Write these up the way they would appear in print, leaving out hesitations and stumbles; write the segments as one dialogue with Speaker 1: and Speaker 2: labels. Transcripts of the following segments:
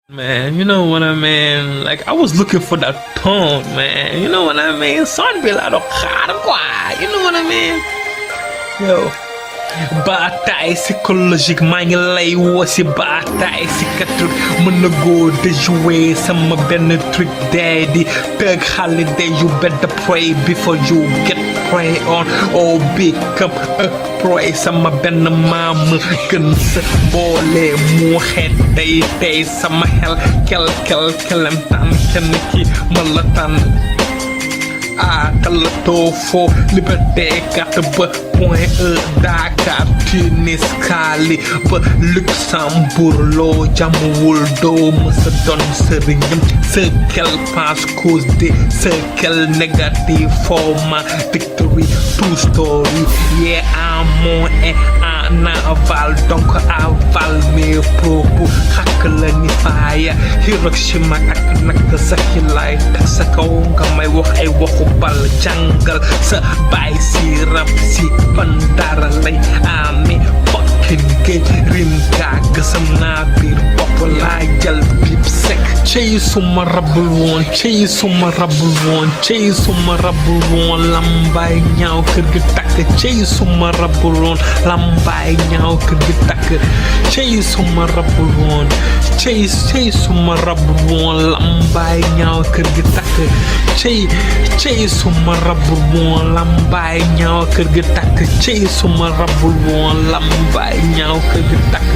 Speaker 1: Man, you know what I mean? Like, I was looking for that tone, man. You know what I mean? Son bi laa doon xaar quoi. You know what I mean? Yo. Bataille psychologique maa ngi lay woo si bataille psychiatrique mën na góor déjouer sama benn truc day di tëgg holiday. You better pray before you get prey on or become a prey. Sama benn maam gën sa boole mu xeet day tey sama xel kelem tànn kenn ki ma la tànn Kalato fo liberté carte ba point E Dakar Tunis Cali ba Luxembourg loo jàmmuwul doo mësa doon sëriñam circle passe cause de circle négatif format victory true story yeah amont et en aval donc aval mes propos xàkk la ni faaya Hiroshima ak Nagasaki lay teg sa kaw nga may wax ay waxu bal jàngal sa baay si rab si bandara lay amee fucking géej rim gaa gësam naa biir bopp laa jël bip sek cey suma rabul woon cey suma rabul woon cey suma rabul woon lambaay ñaaw kër gi takk cey suma rabul woon lambaay ñaaw kër gi takk cey suma rabul woon cey suma rabul woon lambaay ñaaw kër gi takk cey suma rabul woon lambaay ñaaw kër gi takk cey suma rabul woon lambaay ñaaw kër gi takk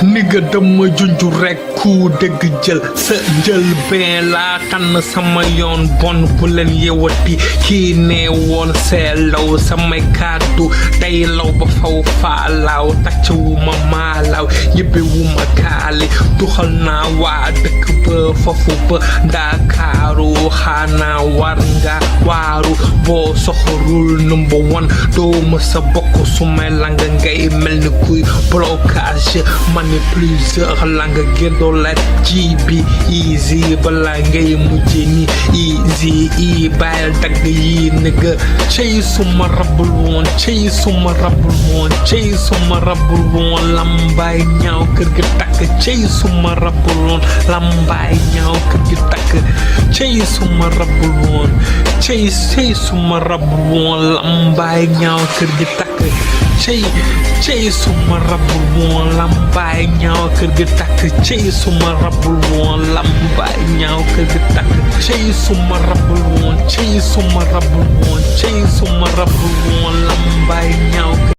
Speaker 1: nigga dama junju rek ku dégg jël sa njël ben laa tànn sama yoon bon bu leen yewati kii ne woon seelaw samay kàddu day law ba faw faalaaw tàcc wu ma maalaaw yëbbe wu ma kaali tuxal naa waa dëkk ba foofu ba Ndakaaru xanaa war nga waaru boo soxorul number one doo ma sa bokk su may lang ngay mel ni kuy blocage mani plusieurs langues gédoo la ji bi easy bala ngay mujje ni easy i bàyyil dagg yi nigga cey suma rabul woon cey suma rabul woon cey suma rabul woon lambaay ñaaw kër gi takk cey suma rabul woon lambaay ñaaw kër gi takk cey suma rabul woon cey suma rabul woon lambaay ñaaw kër gi takk cey suma rabul woon lambaay ñaaw kër gi takk cey suma rabul woon lambaay ñaaw kër gi takk cey suma rabul woon cey suma rabul woon cey suma rabul woon lambaay ñaaw